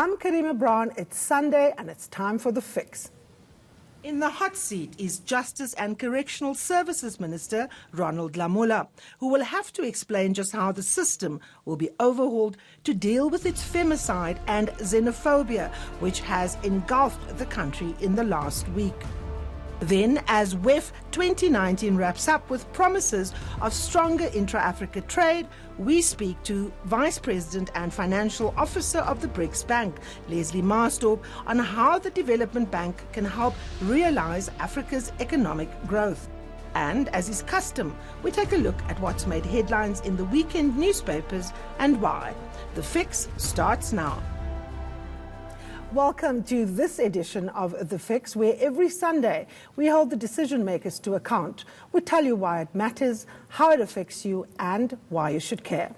I'm Karima Brown. It's Sunday and it's time for The Fix. In the hot seat is Justice and Correctional Services Minister Ronald Lamola, who will have to explain just how the system will be overhauled to deal with its femicide and xenophobia, which has engulfed the country in the last week. Then, as WEF 2019 wraps up with promises of stronger intra-Africa trade, we speak to Vice President and Financial Officer of the BRICS Bank, Leslie Marstorp, on how the Development Bank can help realize Africa's economic growth. And, as is custom, we take a look at what's made headlines in the weekend newspapers and why. The Fix starts now. Welcome to this edition of The Fix, where every Sunday we hold the decision makers to account. We tell you why it matters, how it affects you, and why you should care.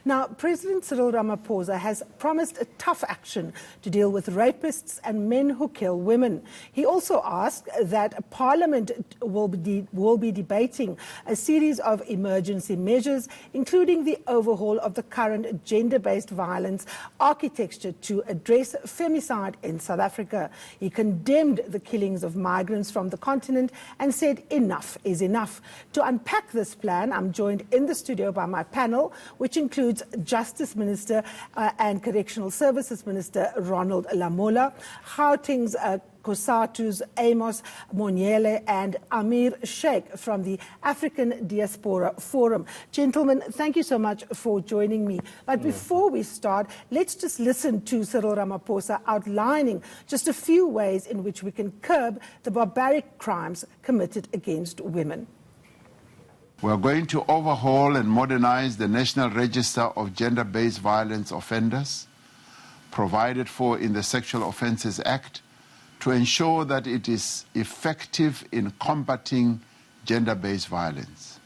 Now, President Cyril Ramaphosa has promised a tough action to deal with rapists and men who kill women. He also asked that Parliament will be debating a series of emergency measures, including the overhaul of the current gender-based violence architecture to address femicide in South Africa. He condemned the killings of migrants from the continent and said enough is enough. To unpack this plan, I'm joined in the studio by my panel, which includes Justice Minister and Correctional Services Minister Ronald Lamola, Gauteng's COSATU's Amos Monyele, and Amir Sheikh from the African Diaspora Forum. Gentlemen, thank you so much for joining me. But before we start, let's just listen to Cyril Ramaphosa outlining just a few ways in which we can curb the barbaric crimes committed against women. We are going to overhaul and modernize the National Register of Gender-Based Violence Offenders, provided for in the Sexual Offences Act, to ensure that it is effective in combating gender-based violence.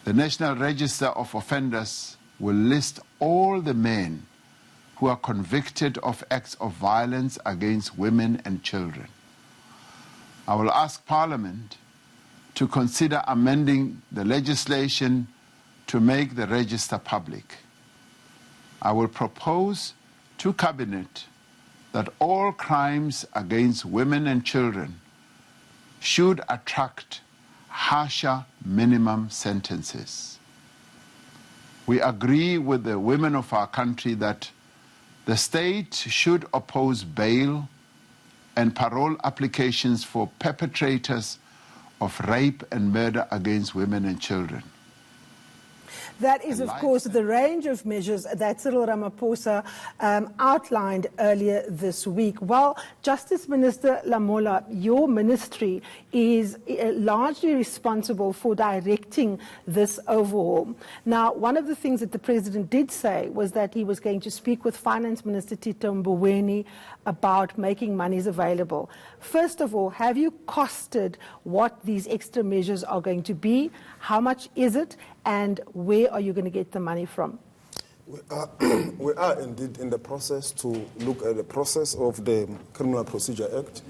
The National Register of Offenders will list all the men who are convicted of acts of violence against women and children. I will ask Parliament to consider amending the legislation to make the register public. I will propose to Cabinet that all crimes against women and children should attract harsher minimum sentences. We agree with the women of our country that the state should oppose bail and parole applications for perpetrators of rape and murder against women and children. That is, of course, the range of measures that Cyril Ramaphosa outlined earlier this week. Well, Justice Minister Lamola, your ministry is largely responsible for directing this overhaul. Now, one of the things that the President did say was that he was going to speak with Finance Minister Tito Mboweni about making monies available. First of all, have you costed what these extra measures are going to be? How much is it? And where are you going to get the money from? We are indeed in the process to look at the process of the Criminal Procedure Act,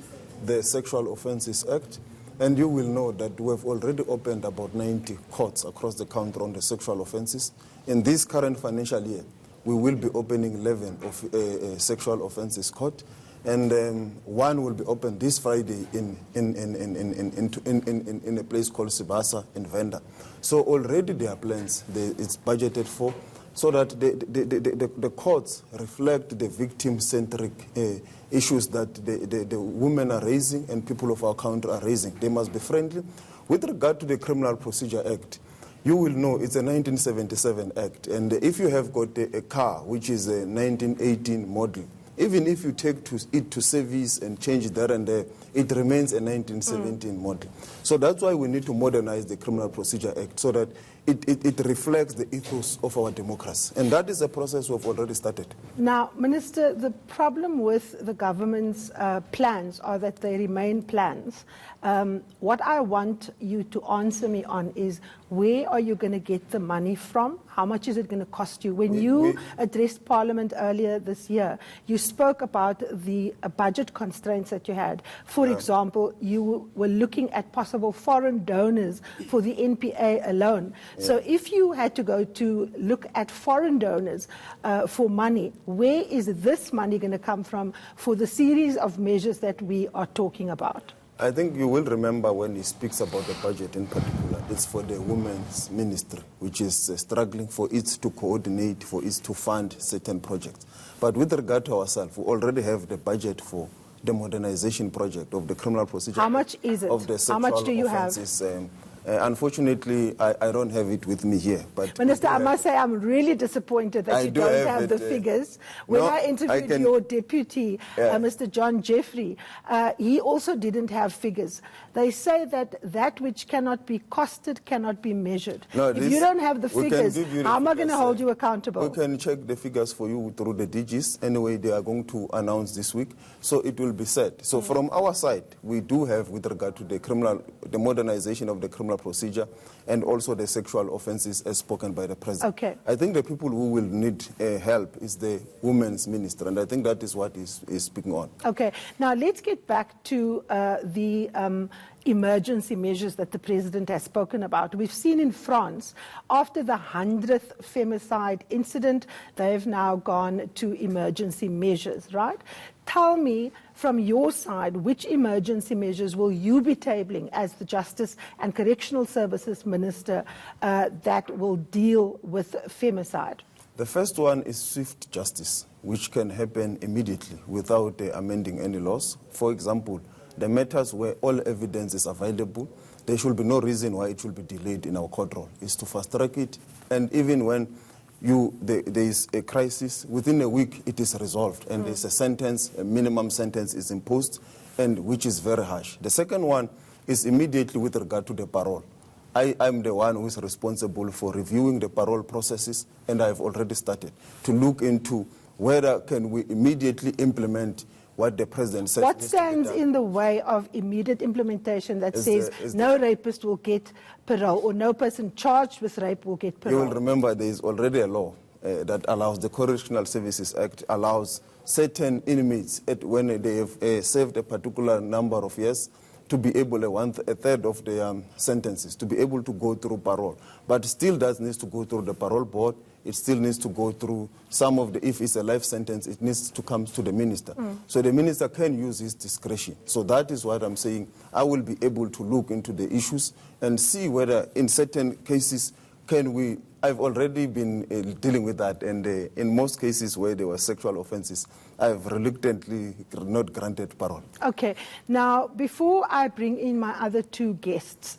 the Sexual Offences Act, and you will know that we have already opened about 90 courts across the country on the sexual offences. In this current financial year, we will be opening 11 of sexual offences court, and one will be opened this Friday in a place called Sibasa in Venda. So already there are plans, it's budgeted for, so that the courts reflect the victim-centric issues that the women are raising and people of our country are raising. They must be friendly. With regard to the Criminal Procedure Act, you will know it's a 1977 Act, and if you have got a car which is a 1918 model, even if you take it to service and change it there and there, it remains a 1917 model. So that's why we need to modernize the Criminal Procedure Act so that it reflects the ethos of our democracy. And that is a process we've already started. Now, Minister, the problem with the government's plans are that they remain plans. What I want you to answer me on is where are you going to get the money from? How much is it going to cost you? When you addressed Parliament earlier this year, you spoke about the budget constraints that you had. For example, you were looking at possible foreign donors for the NPA alone. So if you had to go to look at foreign donors for money, where is this money going to come from for the series of measures that we are talking about? I think you will remember when he speaks about the budget in particular, it's for the Women's Ministry, which is struggling for it to coordinate, for it to fund certain projects. But with regard to ourselves, we already have the budget for the modernization project of the criminal procedure. How much is it? Of the How much do you offenses. Have? Unfortunately, I don't have it with me here. But Minister, I must say I'm really disappointed that you don't have the figures. When I interviewed your deputy, Mr. John Jeffrey, he also didn't have figures. They say that that which cannot be costed cannot be measured. No, if you don't have the figures, how am I going to hold you accountable? We can check the figures for you through the DGs. Anyway, they are going to announce this week, so it will be set. So from our side, we do have, with regard to the modernization of the criminal procedure and also the sexual offences as spoken by the President. Okay. I think the people who will need help is the Women's Minister, and I think that is what is speaking on. Okay. Now let's get back to the emergency measures that the President has spoken about. We've seen in France, after the 100th femicide incident, they've now gone to emergency measures, right? Tell me, from your side, which emergency measures will you be tabling as the Justice and Correctional Services Minister that will deal with femicide? The first one is swift justice, which can happen immediately without amending any laws. For example, the matters where all evidence is available, there should be no reason why it should be delayed in our court roll. It's to fast track it, and even when there is a crisis, within a week it is resolved, and there's a sentence, a minimum sentence is imposed, and which is very harsh. The second one is immediately with regard to the parole. I'm the one who is responsible for reviewing the parole processes, and I've already started to look into whether can we immediately implement what the President said. What stands in the way of immediate implementation that says no rapist will get parole, or no person charged with rape will get parole? You will remember there is already a law that allows, the Correctional Services Act allows certain inmates, when they have served a particular number of years, to be able, a third of their sentences, to be able to go through parole. But still does need to go through the parole board. It still needs to go through some of the, if it's a life sentence, it needs to come to the minister. So the minister can use his discretion. So that is what I'm saying. I will be able to look into the issues and see whether in certain cases I've already been dealing with that, and in most cases where there were sexual offenses, I've reluctantly not granted parole. Okay. Now, before I bring in my other two guests,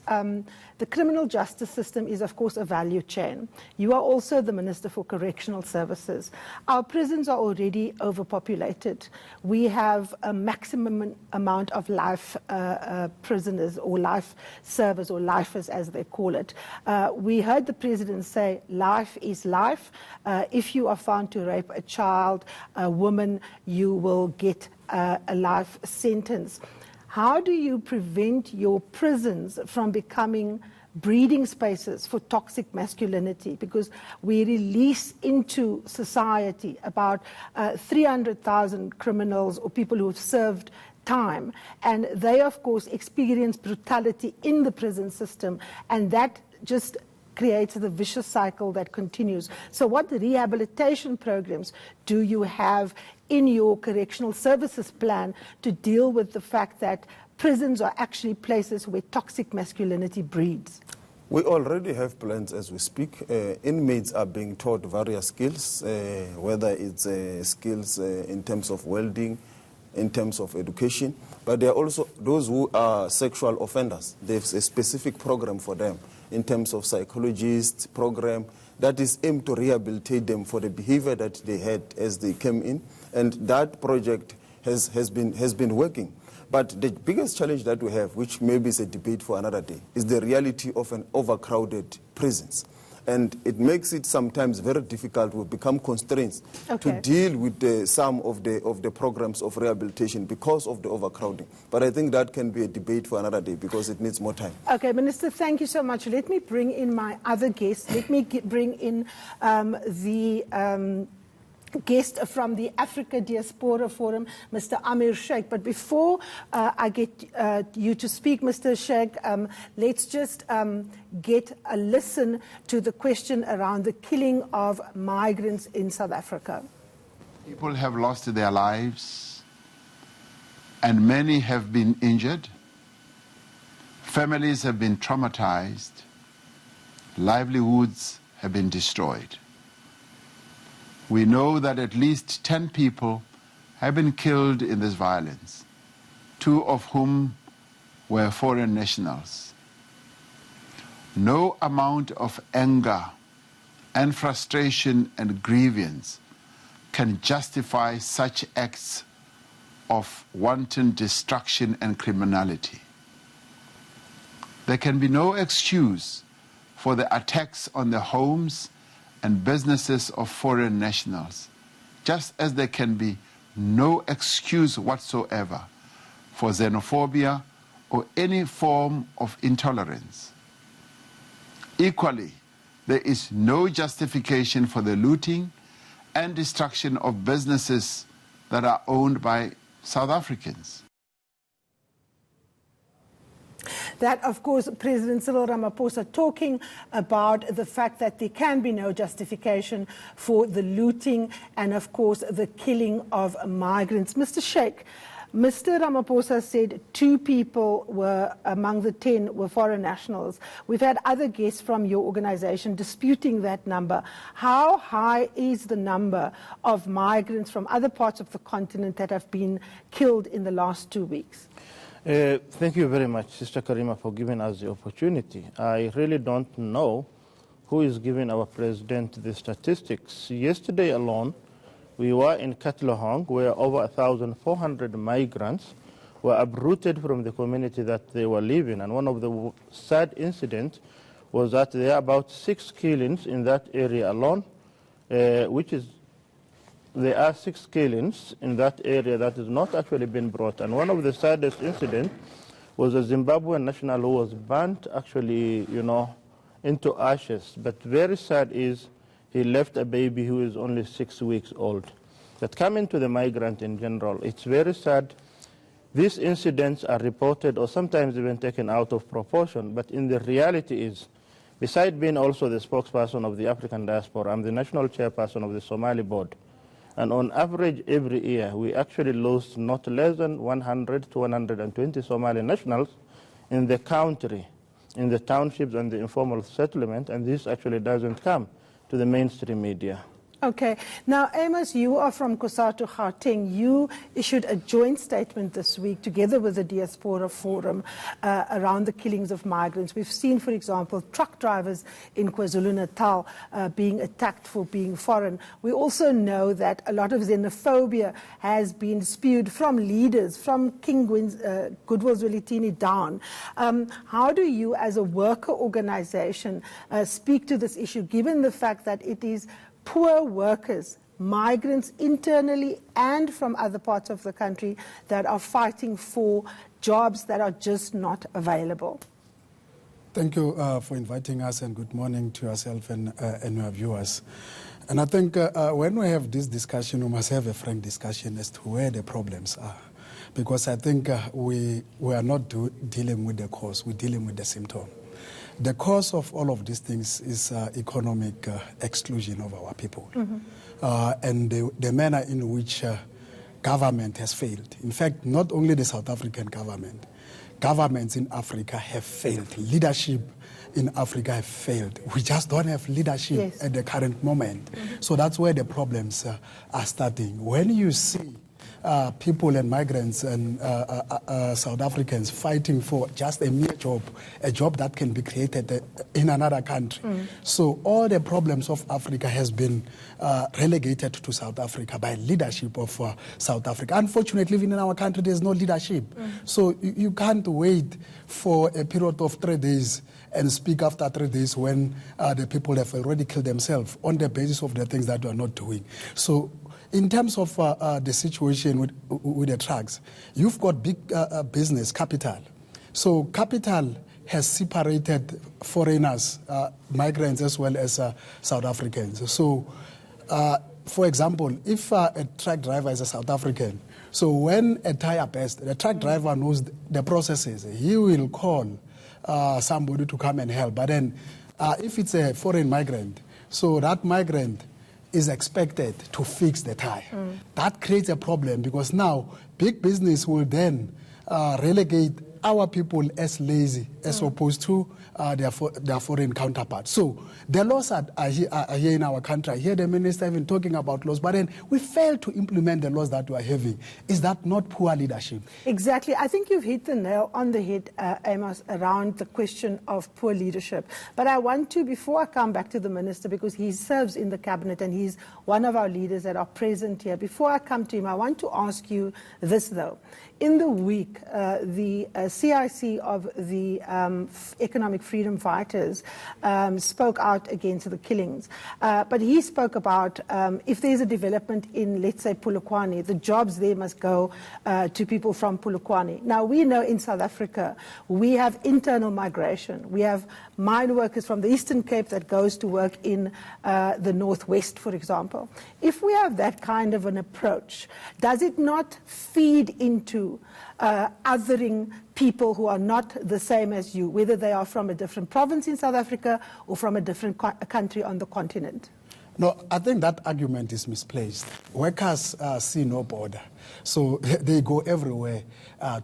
the criminal justice system is, of course, a value chain. You are also the Minister for Correctional Services. Our prisons are already overpopulated. We have a maximum amount of life prisoners, or life servers, or lifers as they call it. We heard the President say life is life. If you are found to rape a child, a woman, you will get a life sentence. How do you prevent your prisons from becoming breeding spaces for toxic masculinity? Because we release into society about 300,000 criminals or people who have served time, and they, of course, experience brutality in the prison system, and that just creates the vicious cycle that continues. So what rehabilitation programs do you have in your correctional services plan to deal with the fact that prisons are actually places where toxic masculinity breeds? We already have plans as we speak. Inmates are being taught various skills, whether it's skills in terms of welding, in terms of education, but there are also those who are sexual offenders. There's a specific program for them in terms of psychologist program that is aimed to rehabilitate them for the behavior that they had as they came in, and that project has been working. But the biggest challenge that we have, which maybe is a debate for another day, is the reality of an overcrowded prisons. And it makes it sometimes very difficult. We become constrained to deal with some of the programs of rehabilitation because of the overcrowding. But I think that can be a debate for another day because it needs more time. Okay, Minister, thank you so much. Let me bring in my other guests. Let me bring in the guest from the Africa Diaspora Forum, Mr. Amir Sheikh. But before I get you to speak, Mr. Sheikh, let's just get a listen to the question around the killing of migrants in South Africa. People have lost their lives and many have been injured. Families have been traumatized. Livelihoods have been destroyed. We know that at least 10 people have been killed in this violence, 2 of whom were foreign nationals. No amount of anger and frustration and grievance can justify such acts of wanton destruction and criminality. There can be no excuse for the attacks on the homes and businesses of foreign nationals, just as there can be no excuse whatsoever for xenophobia or any form of intolerance. Equally, there is no justification for the looting and destruction of businesses that are owned by South Africans. That, of course, President Cyril Ramaphosa talking about the fact that there can be no justification for the looting and, of course, the killing of migrants. Mr. Sheikh, Mr. Ramaphosa said 2 people were among the 10 were foreign nationals. We've had other guests from your organization disputing that number. How high is the number of migrants from other parts of the continent that have been killed in the last 2 weeks? Thank you very much, Sister Karima, for giving us the opportunity. I really don't know who is giving our president the statistics. Yesterday alone, we were in Katlehong, where over 1,400 migrants were uprooted from the community that they were living. And one of the sad incidents was that there are about 6 killings in that area alone, there are 6 killings in that area that has not actually been brought. And one of the saddest incidents was a Zimbabwean national who was burnt actually, into ashes. But very sad is he left a baby who is only 6 weeks old. That coming to the migrant in general, it's very sad. These incidents are reported or sometimes even taken out of proportion, but in the reality is, besides being also the spokesperson of the African diaspora, I'm the national chairperson of the Somali board. And on average, every year, we actually lose not less than 100 to 120 Somali nationals in the country, in the townships and the informal settlement, and this actually doesn't come to the mainstream media. Okay. Now, Amos, you are from Cosatu, Gauteng. You issued a joint statement this week together with the Diaspora Forum around the killings of migrants. We've seen, for example, truck drivers in KwaZulu-Natal being attacked for being foreign. We also know that a lot of xenophobia has been spewed from leaders, from King Goodwill Zwelithini down. How do you, as a worker organization, speak to this issue, given the fact that it is poor workers, migrants internally and from other parts of the country that are fighting for jobs that are just not available? Thank you for inviting us, and good morning to yourself and your viewers. And I think when we have this discussion, we must have a frank discussion as to where the problems are. Because I think we are not dealing with the cause, we're dealing with the symptom. The cause of all of these things is economic exclusion of our people, and the manner in which government has failed. In fact, not only the South African government, governments in Africa have failed. Leadership in Africa have failed. We just don't have leadership at the current moment. So that's where the problems are starting. When you see people and migrants and South Africans fighting for just a mere job, a job that can be created in another country. So all the problems of Africa has been relegated to South Africa by leadership of South Africa. Unfortunately, even in our country, there's no leadership. So you can't wait for a period of 3 days and speak after 3 days when the people have already killed themselves on the basis of the things that we are not doing. So in terms of the situation with the trucks, you've got big business, capital. So capital has separated foreigners, migrants as well as South Africans. So for example, if a truck driver is a South African, so when a tire bursts, the truck driver knows the processes. He will call somebody to come and help. But then if it's a foreign migrant, so that migrant is expected to fix the tire. That creates a problem because now big business will then relegate our people as lazy as opposed to their foreign counterparts. So the laws are here in our country. I hear the minister even talking about laws, but then we fail to implement the laws that we are having. Is that not poor leadership? Exactly. I think you've hit the nail on the head, Amos, around the question of poor leadership. But I want to, before I come back to the minister, because he serves in the cabinet and he's one of our leaders that are present here, before I come to him, I want to ask you this, though. In the week, the CIC of the Economic Freedom Fighters spoke out against the killings. But he spoke about if there's a development in, let's say, Polokwane, the jobs there must go to people from Polokwane. Now, we know in South Africa, we have internal migration. We have mine workers from the Eastern Cape that goes to work in the Northwest, for example. If we have that kind of an approach, does it not feed into othering people who are not the same as you, whether they are from a different province in South Africa or from a different country on the continent? No, I think that argument is misplaced. Workers see no border, so they go everywhere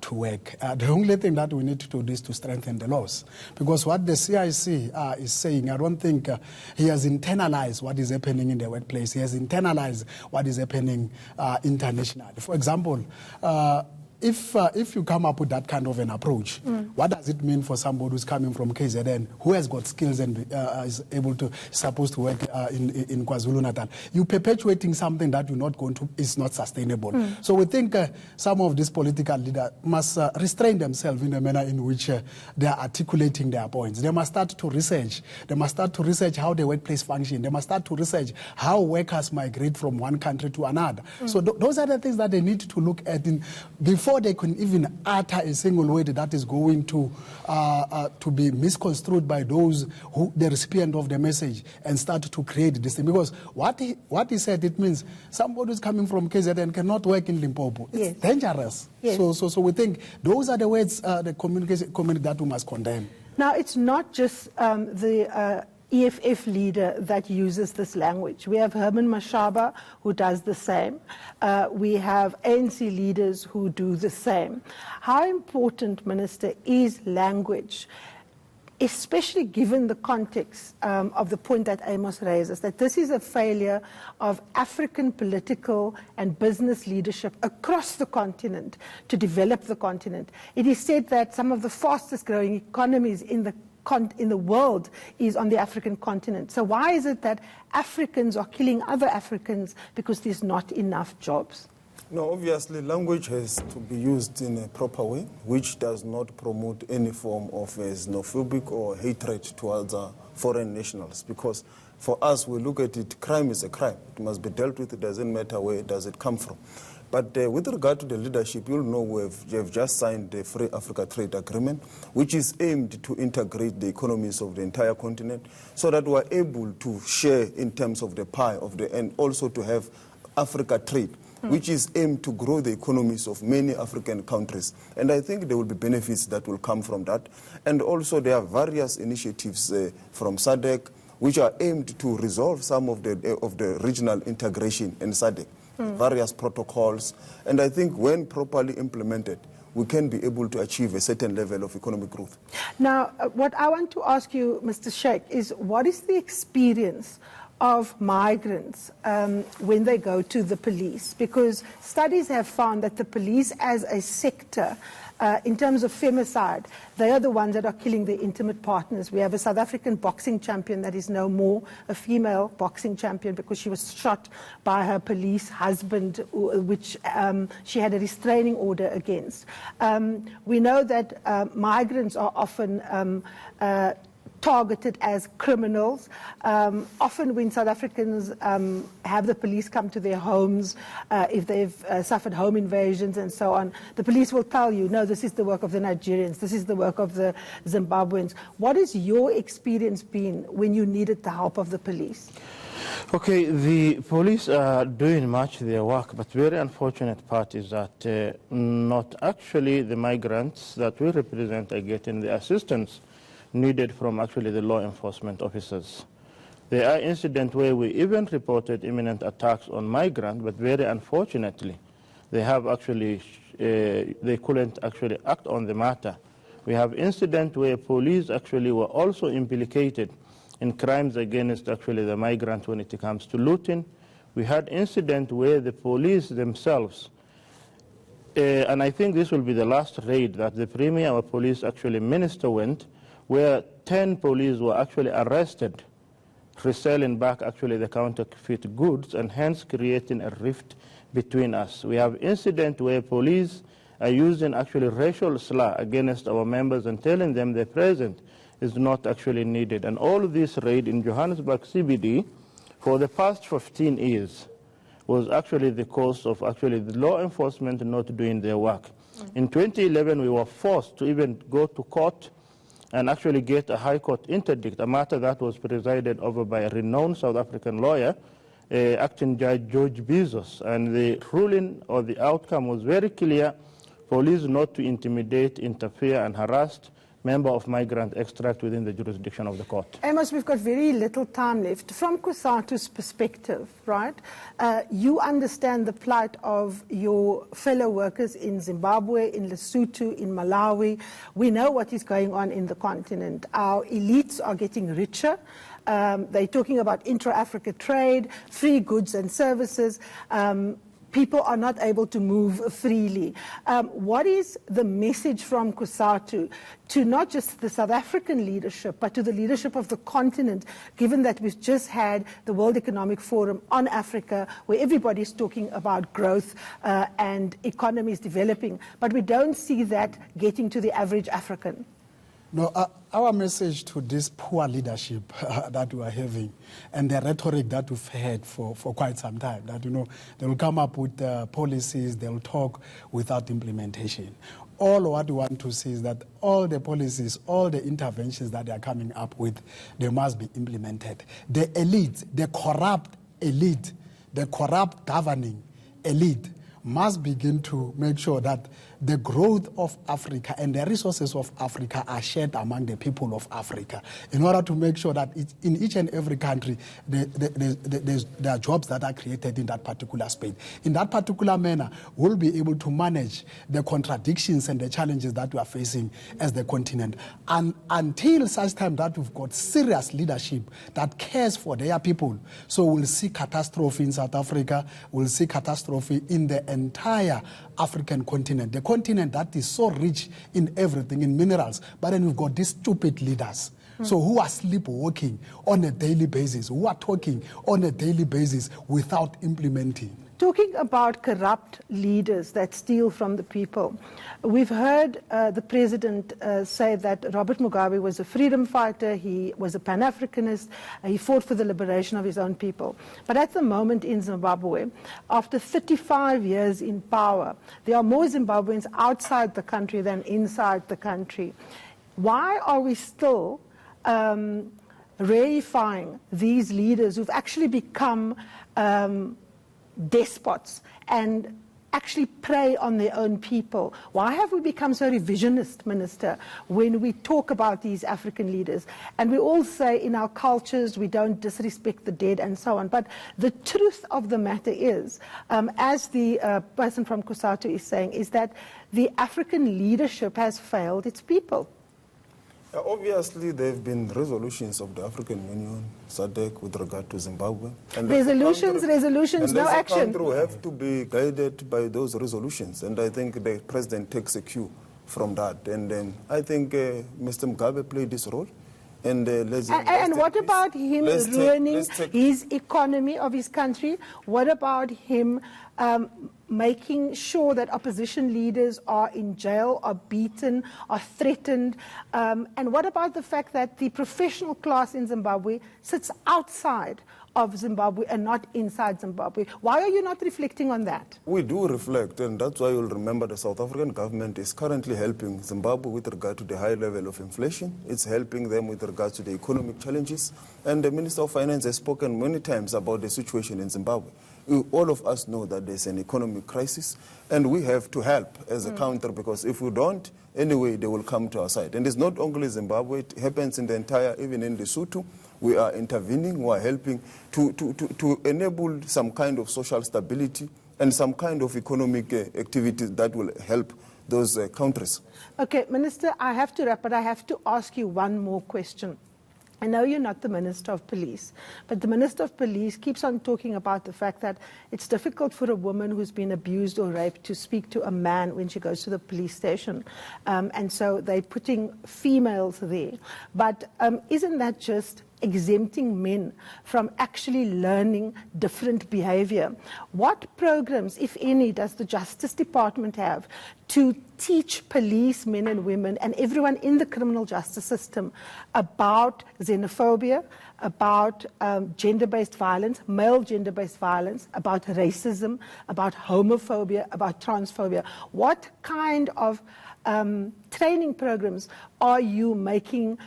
to work. The only thing that we need to do is to strengthen the laws, because what the CIC is saying, I don't think he has internalized what is happening in the workplace. He has internalized what is happening internationally. For example, if you come up with that kind of an approach, what does it mean for somebody who's coming from KZN, who has got skills and is supposed to work in KwaZulu-Natal? You're perpetuating something that is not sustainable. So we think some of these political leaders must restrain themselves in the manner in which they are articulating their points. They must start to research. They must start to research how the workplace functions. They must start to research how workers migrate from one country to another. So those are the things that they need to look at before they can even utter a single word that is going to be misconstrued by those the recipient of the message, and start to create this thing. Because what he said, it means somebody who's coming from KZN cannot work in Limpopo. It's dangerous. Yes. So we think those are the words the community that we must condemn. Now, it's not just the EFF leader that uses this language. We have Herman Mashaba, who does the same. We have ANC leaders who do the same. How important, Minister, is language, especially given the context of the point that Amos raises, that this is a failure of African political and business leadership across the continent to develop the continent? It is said that some of the fastest growing economies in the world is on the African continent. So why is it that Africans are killing other Africans? Because there's not enough jobs. No, obviously language has to be used in a proper way, which does not promote any form of xenophobic or hatred towards foreign nationals. Because for us, we look at it, crime is a crime. It must be dealt with. It doesn't matter where does it come from. But with regard to the leadership, you'll know we have just signed the Free Africa Trade Agreement, which is aimed to integrate the economies of the entire continent so that we're able to share in terms of the pie and also to have Africa trade, which is aimed to grow the economies of many African countries. And I think there will be benefits that will come from that. And also there are various initiatives from SADC which are aimed to resolve some of the regional integration in SADC. Various protocols, and I think when properly implemented, we can be able to achieve a certain level of economic growth. Now, what I want to ask you, Mr. Sheikh, is what is the experience of migrants when they go to the police? Because studies have found that the police as a sector, in terms of femicide, they are the ones that are killing their intimate partners. We have a South African boxing champion that is no more a female boxing champion because she was shot by her police husband, which she had a restraining order against. We know that migrants are often targeted as criminals. Often when South Africans have the police come to their homes, if they've suffered home invasions and so on, the police will tell you, no, this is the work of the Nigerians, this is the work of the Zimbabweans. What has your experience been when you needed the help of the police? Okay, the police are doing much their work, but very unfortunate part is that not actually the migrants that we represent are getting the assistance needed from actually the law enforcement officers. There are incidents where we even reported imminent attacks on migrants, but very unfortunately, they have actually, they couldn't actually act on the matter. We have incidents where police actually were also implicated in crimes against actually the migrants when it comes to looting. We had incidents where the police themselves, and I think this will be the last raid that the Premier, our police actually minister went, where 10 police were actually arrested, reselling back actually the counterfeit goods and hence creating a rift between us. We have incidents where police are using actually racial slur against our members and telling them their presence is not actually needed. And all of this raid in Johannesburg CBD for the past 15 years was actually the cause of actually the law enforcement not doing their work. In 2011, we were forced to even go to court and actually get a High Court interdict, a matter that was presided over by a renowned South African lawyer, Acting Judge George Bezos. And the ruling or the outcome was very clear: police not to intimidate, interfere, and harass member of migrant extract within the jurisdiction of the court. Amos, we've got very little time left. From COSATU's perspective, right, you understand the plight of your fellow workers in Zimbabwe, in Lesotho, in Malawi. We know what is going on in the continent. Our elites are getting richer. They're talking about intra-Africa trade, free goods and services. People are not able to move freely. What is the message from COSATU to not just the South African leadership, but to the leadership of the continent, given that we've just had the World Economic Forum on Africa, where everybody's talking about growth and economies developing, but we don't see that getting to the average African? No, our message to this poor leadership that we are having and the rhetoric that we've had for quite some time, that, you know, they will come up with policies, they will talk without implementation. All what we want to see is that all the policies, all the interventions that they are coming up with, they must be implemented. The elite, the corrupt elite, the corrupt governing elite must begin to make sure that the growth of Africa and the resources of Africa are shared among the people of Africa, in order to make sure that in each and every country there are jobs that are created in that particular space. In that particular manner, we'll be able to manage the contradictions and the challenges that we are facing as the continent. And until such time that we've got serious leadership that cares for their people, so we'll see catastrophe in South Africa, we'll see catastrophe in the entire African continent, the continent that is so rich in everything, in minerals, but then we've got these stupid leaders. So who are sleepwalking on a daily basis, who are talking on a daily basis without implementing. Talking about corrupt leaders that steal from the people, we've heard the president say that Robert Mugabe was a freedom fighter, he was a Pan-Africanist, he fought for the liberation of his own people. But at the moment in Zimbabwe, after 35 years in power, there are more Zimbabweans outside the country than inside the country. Why are we still reifying these leaders who've actually become despots and actually prey on their own people? Why have we become so revisionist, Minister, when we talk about these African leaders? And we all say in our cultures we don't disrespect the dead and so on. But the truth of the matter is, as the person from COSATU is saying, is that the African leadership has failed its people. Obviously, there have been resolutions of the African Union, SADC, with regard to Zimbabwe. And resolutions, no action. The country have to be guided by those resolutions, and I think the president takes a cue from that. And I think Mr. Mugabe played this role. And what about him ruining his economy of his country? What about him making sure that opposition leaders are in jail, are beaten, are threatened? And what about the fact that the professional class in Zimbabwe sits outside of Zimbabwe and not inside Zimbabwe? Why are you not reflecting on that? We do reflect, and that's why you'll remember the South African government is currently helping Zimbabwe with regard to the high level of inflation. It's helping them with regard to the economic challenges. And the Minister of Finance has spoken many times about the situation in Zimbabwe. All of us know that there's an economic crisis, and we have to help as a country, because if we don't, anyway, they will come to our side. And it's not only Zimbabwe, it happens in the entire, even in Lesotho. We are intervening, we are helping to enable some kind of social stability and some kind of economic activities that will help those countries. Okay, Minister, I have to wrap, but I have to ask you one more question. I know you're not the Minister of Police, but the Minister of Police keeps on talking about the fact that it's difficult for a woman who's been abused or raped to speak to a man when she goes to the police station. And so they're putting females there. But isn't that just exempting men from actually learning different behavior? What programs, if any, does the Justice Department have to teach police men and women and everyone in the criminal justice system about xenophobia, about gender-based violence, male gender-based violence, about racism, about homophobia, about transphobia? What kind of training programs are you making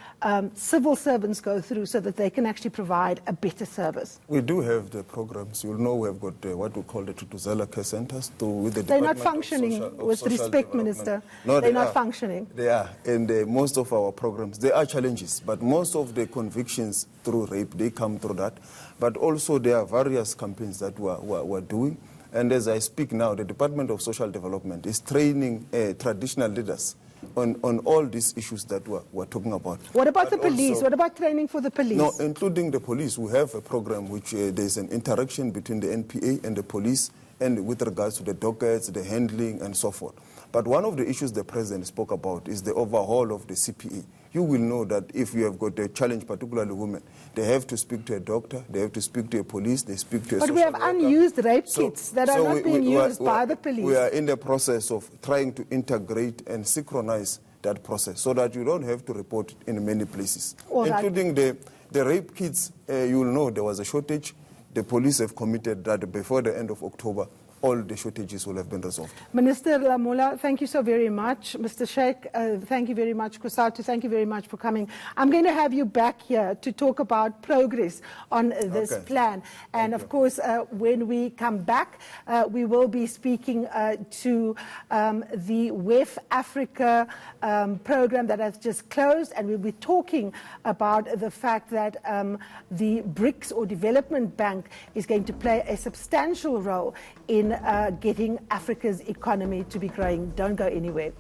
civil servants go through so that they can actually provide a better service? We do have the programs. You'll know we have got what we call the Tutuzela care centers. With the They're not functioning, with respect, Minister. No, they're not functioning. They are. And most of our programs, there are challenges, but most of the convictions through rape, they come through that. But also there are various campaigns that we're doing. And as I speak now, the Department of Social Development is training traditional leaders on all these issues that we're talking about. What about the police? What about training for the police? No, including the police. We have a program which there's an interaction between the NPA and the police, and with regards to the dockets, the handling, and so forth. But one of the issues the President spoke about is the overhaul of the CPE. You will know that if you have got a challenge, particularly women, they have to speak to a doctor, they have to speak to a police, they speak to a social worker. But we have unused rape kits that are not being used by the police. We are in the process of trying to integrate and synchronize that process so that you don't have to report it in many places. Including the rape kits, you will know there was a shortage. The police have committed that before the end of October, all the shortages will have been resolved. Minister Lamola, thank you so very much. Mr. Sheikh, thank you very much. Kusatu, thank you very much for coming. I'm going to have you back here to talk about progress on this plan. And of course, when we come back, we will be speaking to the WEF Africa program that has just closed, and we'll be talking about the fact that the BRICS or Development Bank is going to play a substantial role in getting Africa's economy to be growing. Don't go anywhere.